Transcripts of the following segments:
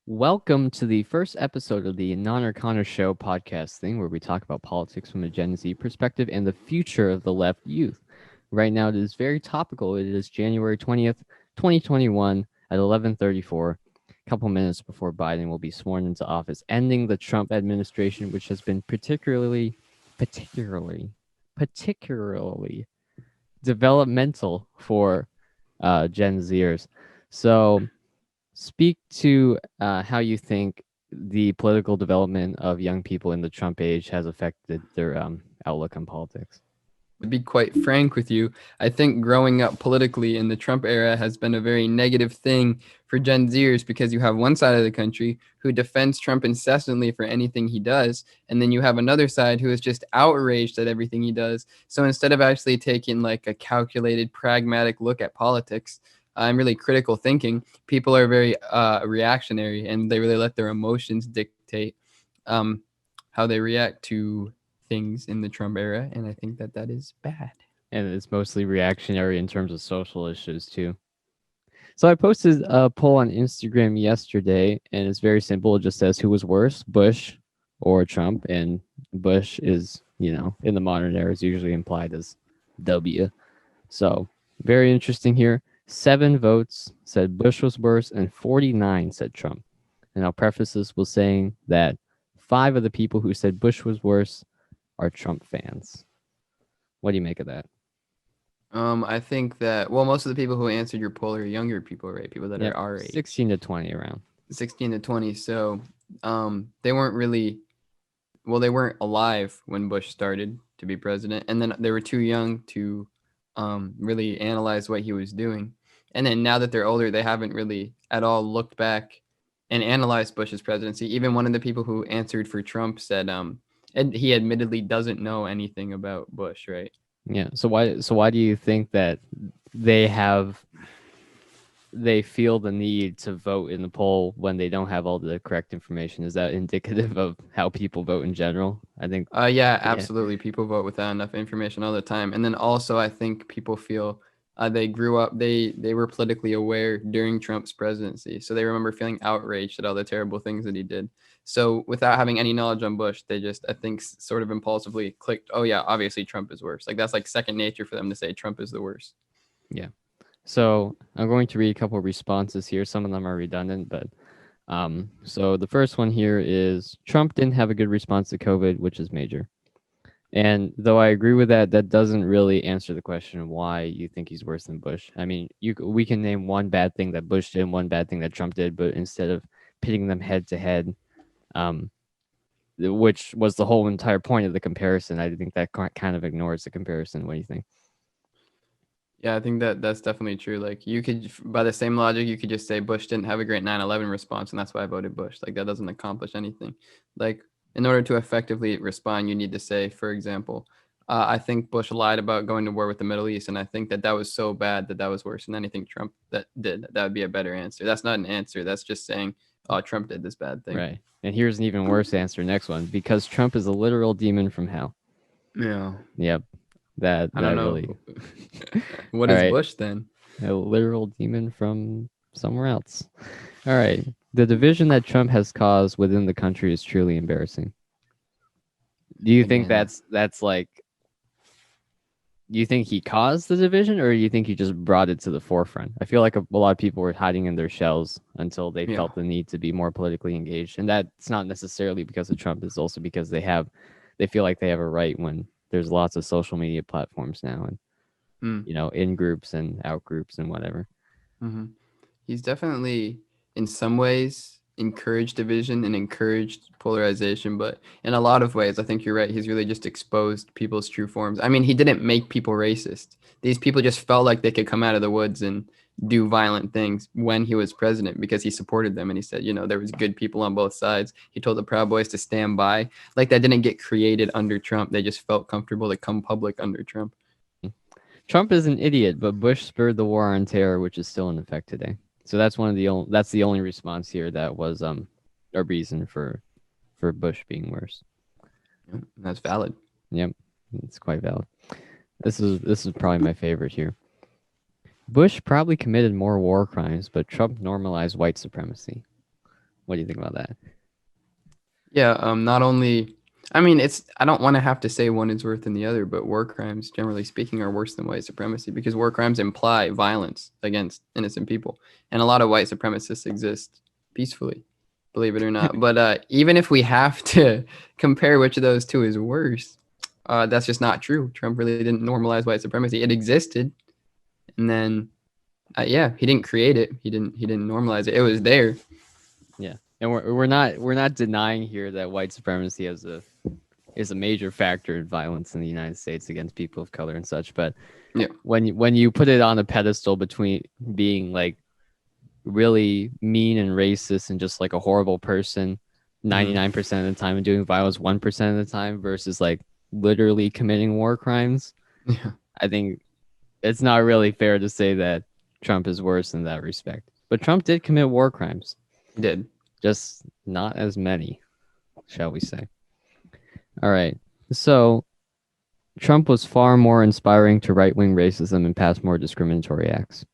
Welcome to the first episode of the Non Arcana Show podcast thing, where we talk about politics from a Gen Z perspective and the future of the left youth. Right now, it is very topical. It is January 20th, 2021 at 11:34, a couple minutes before Biden will be sworn into office, ending the Trump administration, which has been particularly developmental for Gen Zers. So speak to how you think the political development of young people in the Trump age has affected their outlook on politics. To be quite frank with you, I think growing up politically in the Trump era has been a very negative thing for Gen Zers because you have one side of the country who defends Trump incessantly for anything he does, and then you have another side who is just outraged at everything he does. So instead of actually taking like a calculated, pragmatic look at politics and really critical thinking, people are very reactionary and they really let their emotions dictate um, how they react to things in the Trump era, and I think that is bad. And it's mostly reactionary in terms of social issues too. So I posted a poll on Instagram yesterday, and it's very simple. It just says who was worse, Bush or Trump, and Bush is, in the modern era is usually implied as W. So very interesting here. 7 votes said Bush was worse, and 49 said Trump. And I'll preface this with saying that 5 of the people who said Bush was worse are Trump fans. What do you make of that? I think that most of the people who answered your poll are younger people, right? People that are our age, 16 to 20 around. 16 to 20. So, they weren't really, they weren't alive when Bush started to be president, and then they were too young to, really analyze what he was doing. And then now that they're older, they haven't really at all looked back and analyzed Bush's presidency. Even one of the people who answered for Trump said, and he admittedly doesn't know anything about Bush, right? Yeah. So why do you think that they feel the need to vote in the poll when they don't have all the correct information? Is that indicative of how people vote in general? I think Yeah, absolutely. People vote without enough information all the time. And then also I think people feel they grew up, they were politically aware during Trump's presidency. So they remember feeling outraged at all the terrible things that he did. So without having any knowledge on Bush, they just, I think, sort of impulsively clicked, oh yeah, obviously Trump is worse. Like that's like second nature for them to say Trump is the worst. Yeah. So I'm going to read a couple of responses here. Some of them are redundant, but so the first one here is Trump didn't have a good response to COVID, which is major. And though I agree with that, that doesn't really answer the question of why you think he's worse than Bush. I mean, we can name one bad thing that Bush did and one bad thing that Trump did, but instead of pitting them head to head, which was the whole entire point of the comparison, I think that kind of ignores the comparison. What do you think? Yeah, I think that that's definitely true. Like you could, by the same logic, you could just say Bush didn't have a great 9/11 response, and that's why I voted Bush. Like that doesn't accomplish anything. Like in order to effectively respond, you need to say, for example, I think Bush lied about going to war with the Middle East, and I think that that was so bad that that was worse than anything Trump that did. That would be a better answer. That's not an answer. That's just saying, oh, Trump did this bad thing. Right. And here's an even worse answer. Next one, because Trump is a literal demon from hell. Yeah. Yep. That I don't know. really. What is Bush then? A literal demon from somewhere else. All right. The division that Trump has caused within the country is truly embarrassing. Do you think that's like? Do you think he caused the division, or do you think he just brought it to the forefront? I feel like a lot of people were hiding in their shells until they felt the need to be more politically engaged, and that's not necessarily because of Trump. It's also because they feel like they have a right when there's lots of social media platforms now, and in groups and out groups and whatever. Mm-hmm. He's definitely, in some ways, encouraged division and encouraged polarization, but in a lot of ways, I think you're right. He's really just exposed people's true forms. I mean, he didn't make people racist. These people just felt like they could come out of the woods and do violent things when he was president because he supported them. And he said, there was good people on both sides. He told the Proud Boys to stand by. Like that didn't get created under Trump. They just felt comfortable to come public under Trump. Trump is an idiot, but Bush spurred the war on terror, which is still in effect today. So that's that's the only response here that was a reason for Bush being worse. Yeah, that's valid. Yep, it's quite valid. This is probably my favorite here. Bush probably committed more war crimes, but Trump normalized white supremacy. What do you think about that? Yeah, not only, I mean, I don't want to have to say one is worse than the other, but war crimes, generally speaking, are worse than white supremacy because war crimes imply violence against innocent people. And a lot of white supremacists exist peacefully, believe it or not. But even if we have to compare which of those two is worse, that's just not true. Trump really didn't normalize white supremacy. It existed. And then, yeah, he didn't create it. He didn't normalize it. It was there. Yeah, and we're not denying here that white supremacy is a major factor in violence in the United States against people of color and such. But Yeah. when you put it on a pedestal between being like really mean and racist and just like a horrible person 99% of the time and doing violence 1% of the time versus like literally committing war crimes, Yeah. I think it's not really fair to say that Trump is worse in that respect. But Trump did commit war crimes, He did. just not as many, shall we say. All right. So Trump was far more inspiring to right wing racism and passed more discriminatory acts.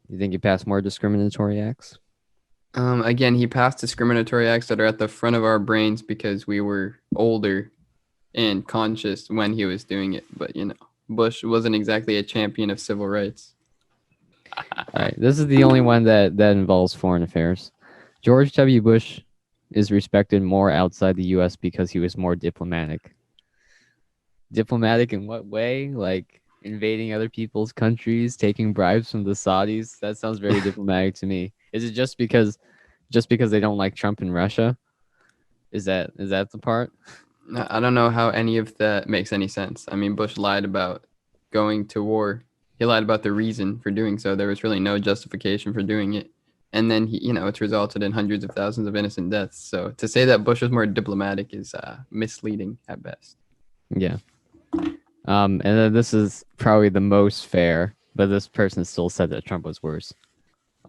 You think he passed more discriminatory acts? Again, he passed discriminatory acts that are at the front of our brains because we were older and conscious when he was doing it. But, Bush wasn't exactly a champion of civil rights. All right. This is the only one that involves foreign affairs. George W. Bush is respected more outside the U.S. because he was more diplomatic. Diplomatic in what way? Like invading other people's countries, taking bribes from the Saudis? That sounds very diplomatic to me. Is it just because they don't like Trump in Russia? Is that the part? I don't know how any of that makes any sense. I mean, Bush lied about going to war. He lied about the reason for doing so. There was really no justification for doing it. And then it's resulted in hundreds of thousands of innocent deaths. So to say that Bush was more diplomatic is misleading at best. Yeah. And then this is probably the most fair, but this person still said that Trump was worse.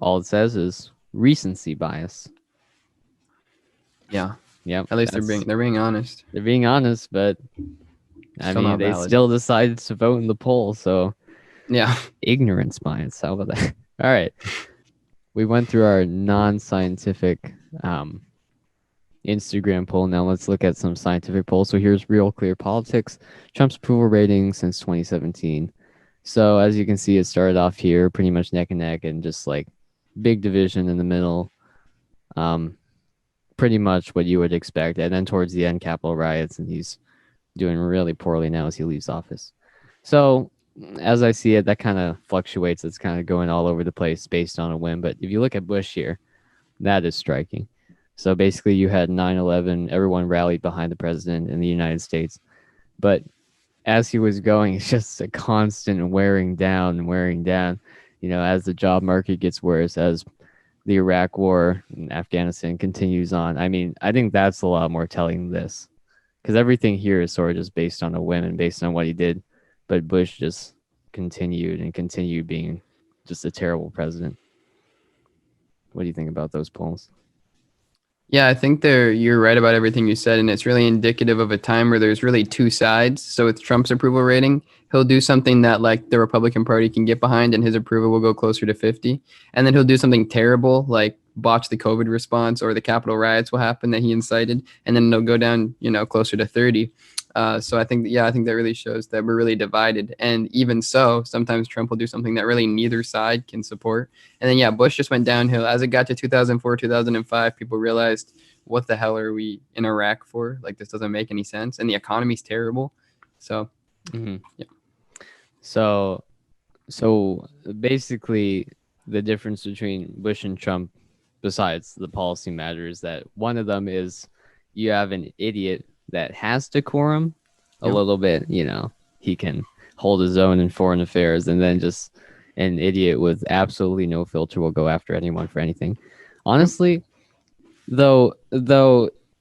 All it says is recency bias. Yeah. Yep. At least they're being honest. They're being honest, but I mean, they still decided to vote in the poll, so yeah, ignorance bias. How about that? All right, we went through our non-scientific Instagram poll. Now let's look at some scientific polls. So here's Real Clear Politics, Trump's approval rating since 2017. So as you can see, it started off here pretty much neck and neck, and just like big division in the middle. Pretty much what you would expect. And then towards the end, Capitol riots, and he's doing really poorly now as he leaves office. So as I see it, that kind of fluctuates. It's kind of going all over the place based on a whim. But if you look at Bush here, that is striking. So basically, you had 9/11. Everyone rallied behind the president in the United States. But as he was going, it's just a constant wearing down and wearing down. As the job market gets worse, as the Iraq war and Afghanistan continues on. I mean, I think that's a lot more telling than this, because everything here is sort of just based on a whim and based on what he did. But Bush just continued being just a terrible president. What do you think about those polls? Yeah, I think you're right about everything you said, and it's really indicative of a time where there's really two sides. So with Trump's approval rating, he'll do something that like the Republican Party can get behind, and his approval will go closer to 50. And then he'll do something terrible, like botch the COVID response, or the Capitol riots will happen that he incited, and then it'll go down, closer to 30. So I think that really shows that we're really divided. And even so, sometimes Trump will do something that really neither side can support. And then, yeah, Bush just went downhill. As it got to 2004, 2005, people realized, what the hell are we in Iraq for? Like, this doesn't make any sense. And the economy's terrible. So, yeah. So basically, the difference between Bush and Trump, besides the policy matter, is that one of them is you have an idiot that has decorum a little bit, he can hold his own in foreign affairs, and then just an idiot with absolutely no filter will go after anyone for anything. Honestly, though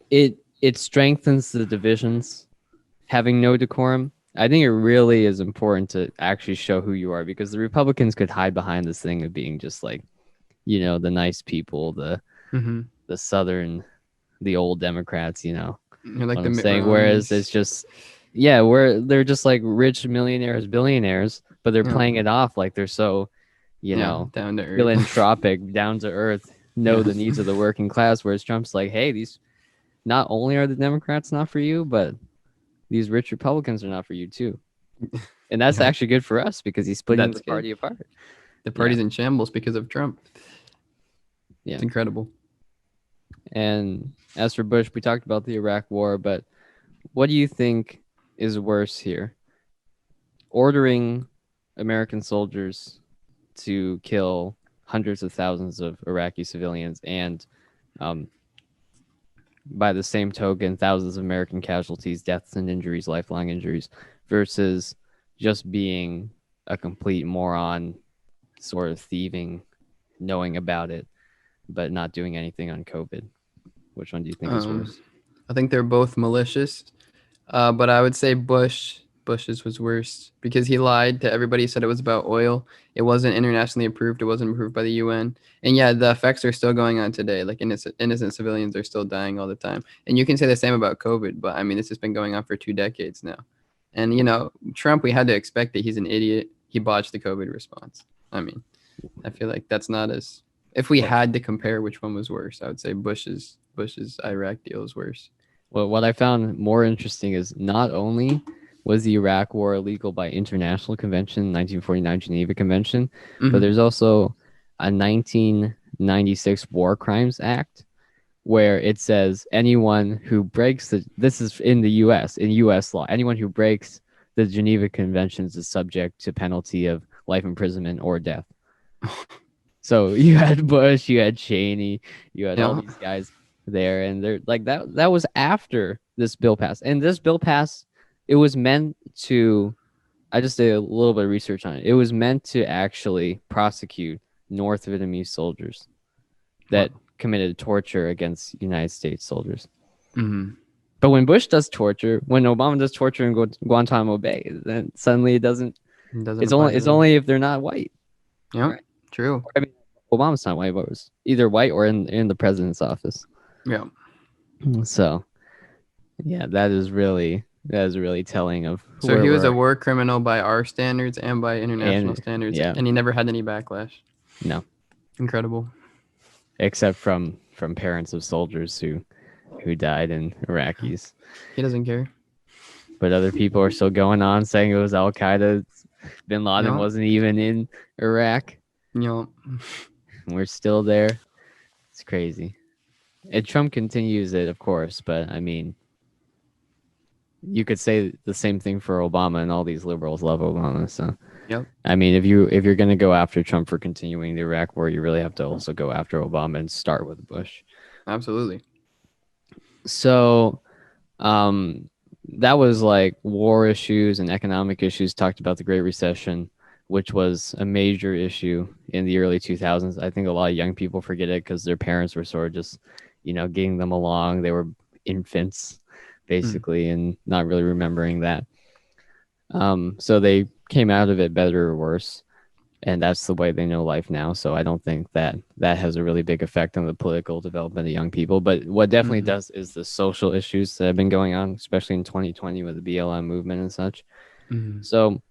it strengthens the divisions having no decorum. I think it really is important to actually show who you are, because the Republicans could hide behind this thing of being just like, the nice people, the Southern, the old Democrats, You're like what the I'm Mitt saying. Whereas Romneys. it's just, yeah, where they're just like rich millionaires, billionaires, but they're playing it off like they're so, down to earth. philanthropic, down to earth. know the needs of the working class, whereas Trump's like, hey, these not only are the Democrats not for you, but these rich Republicans are not for you too. And that's Yeah. actually good for us because he's splitting That's the good. party apart. The party's in shambles because of Trump. Yeah. It's incredible. And as for Bush, we talked about the Iraq War, but what do you think is worse here? Ordering American soldiers to kill hundreds of thousands of Iraqi civilians and um, by the same token, thousands of American casualties, deaths and injuries, lifelong injuries, versus just being a complete moron, sort of thieving, knowing about it, but not doing anything on COVID. Which one do you think is worse? I think they're both malicious, but I would say Bush's was worse because he lied to everybody. He said it was about oil. It wasn't internationally approved. It wasn't approved by the UN. And yeah, the effects are still going on today. Like innocent civilians are still dying all the time. And you can say the same about COVID, but I mean, this has been going on for 2 decades now. And Trump, we had to expect that he's an idiot. He botched the COVID response. I mean, I feel like that's not as if we had to compare which one was worse, I would say Bush's Iraq deal is worse. Well, what I found more interesting is not only was the Iraq War illegal by international convention, 1949 Geneva Convention, but there's also a 1996 War Crimes Act where it says anyone who breaks this is in the U.S. in U.S. law, anyone who breaks the Geneva Conventions is subject to penalty of life imprisonment or death. So you had Bush, you had Cheney, you had all these guys there, and they're like that was after this bill passed. And this bill passed, it was meant to, I just did a little bit of research on it. It was meant to actually prosecute North Vietnamese soldiers that committed torture against United States soldiers. But when Bush does torture, when Obama does torture in Guantanamo Bay, then suddenly it doesn't it's only if they're not white. Yeah, right? True. I mean, Obama's not white, but it was either white or in the president's office. Yeah. So, yeah, that is really telling of. So he was a war criminal by our standards and by international standards, and he never had any backlash. No. Incredible. Except from parents of soldiers who died in Iraqis. He doesn't care. But other people are still going on saying it was Al Qaeda. Bin Laden wasn't even in Iraq. Yeah. We're still there. It's crazy. And Trump continues it, of course, but I mean, you could say the same thing for Obama, and all these liberals love Obama. So, I mean, if you're going to go after Trump for continuing the Iraq War, you really have to also go after Obama and start with Bush. Absolutely. So, that was like war issues and economic issues. Talked about the Great Recession, which was a major issue in the early 2000s. I think a lot of young people forget it because their parents were sort of just, getting them along. They were infants, basically, and not really remembering that. So they came out of it better or worse, and that's the way they know life now. So I don't think that has a really big effect on the political development of young people. But what definitely does is the social issues that have been going on, especially in 2020 with the BLM movement and such. So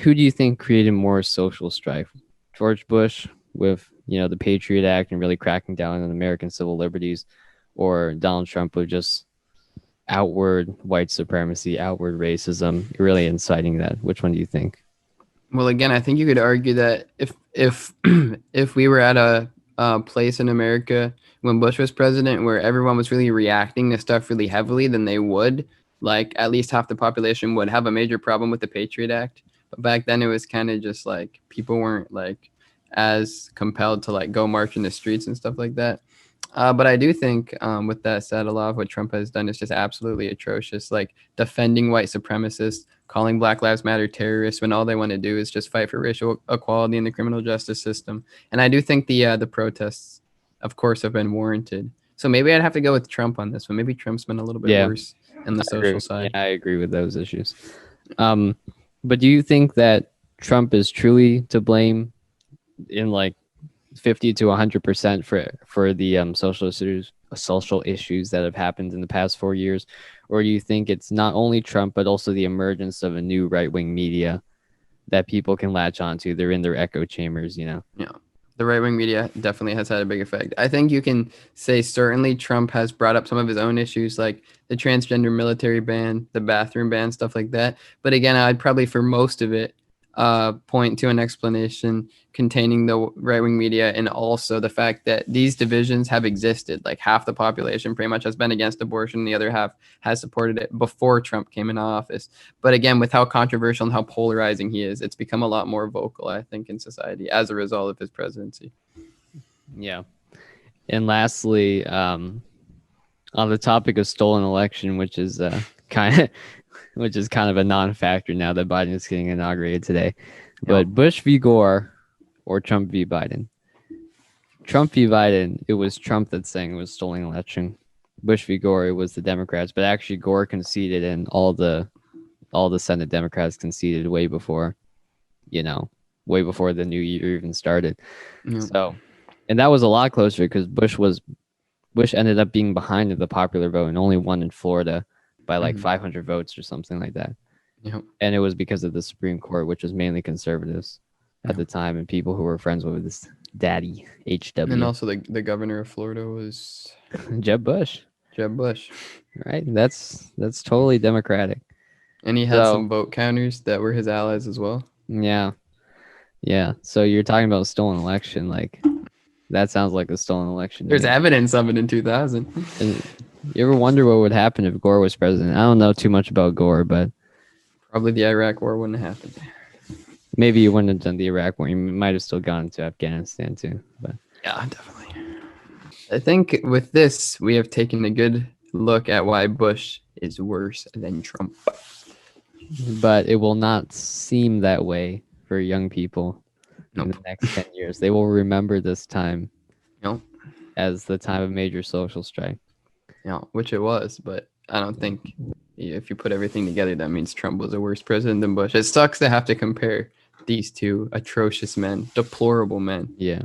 who do you think created more social strife? George Bush with, the Patriot Act and really cracking down on American civil liberties, or Donald Trump with just outward white supremacy, outward racism, really inciting that? Which one do you think? Well, again, I think you could argue that if if we were at a place in America when Bush was president where everyone was really reacting to stuff really heavily, then they would, like, at least half the population would have a major problem with the Patriot Act. But back then it was kind of just like people weren't like as compelled to like go march in the streets and stuff like that. But I do think, with that said, a lot of what Trump has done is just absolutely atrocious, like defending white supremacists, calling Black Lives Matter terrorists when all they want to do is just fight for racial equality in the criminal justice system. And I do think the protests, of course, have been warranted. So maybe I'd have to go with Trump on this one. Maybe Trump's been a little bit worse in the social side. Yeah, I agree with those issues. But do you think that Trump is truly to blame in like 50 to 100% for the social issues that have happened in the past 4 years? Or do you think it's not only Trump, but also the emergence of a new right-wing media that people can latch onto? They're in their echo chambers, Yeah. The right-wing media definitely has had a big effect. I think you can say certainly Trump has brought up some of his own issues, like the transgender military ban, the bathroom ban, stuff like that. But again, I'd probably, for most of it, point to an explanation containing the right-wing media, and also the fact that these divisions have existed. Like half the population pretty much has been against abortion, the other half has supported it before Trump came into office. But again, with how controversial and how polarizing he is, it's become a lot more vocal, I think, in society as a result of his presidency. Yeah. And lastly, on the topic of stolen election, which is kind of a non-factor now that Biden is getting inaugurated today. But Bush v. Gore or Trump v. Biden. Trump v. Biden, it was Trump that's saying it was stolen election. Bush v. Gore, it was the Democrats, but actually Gore conceded, and all the Senate Democrats conceded way before the new year even started. Yeah. So, and that was a lot closer because Bush ended up being behind in the popular vote and only won in Florida by like 500 votes or something like that. Yep. And it was because of the Supreme Court, which was mainly conservatives at the time and people who were friends with this daddy, HW. And also the governor of Florida was Jeb Bush. Jeb Bush. Right? That's totally democratic. And he had some vote counters that were his allies as well. Yeah. Yeah. So you're talking about a stolen election, like that sounds like a stolen election. There's evidence of it in 2000. And you ever wonder what would happen if Gore was president? I don't know too much about Gore, but probably the Iraq War wouldn't have happened. Maybe you wouldn't have done the Iraq War. You might have still gone to Afghanistan too. But yeah, definitely. I think with this, we have taken a good look at why Bush is worse than Trump. But it will not seem that way for young people in the next 10 years. They will remember this time as the time of major social strife. Yeah, which it was, but I don't think if you put everything together, that means Trump was a worse president than Bush. It sucks to have to compare these two atrocious men, deplorable men. Yeah.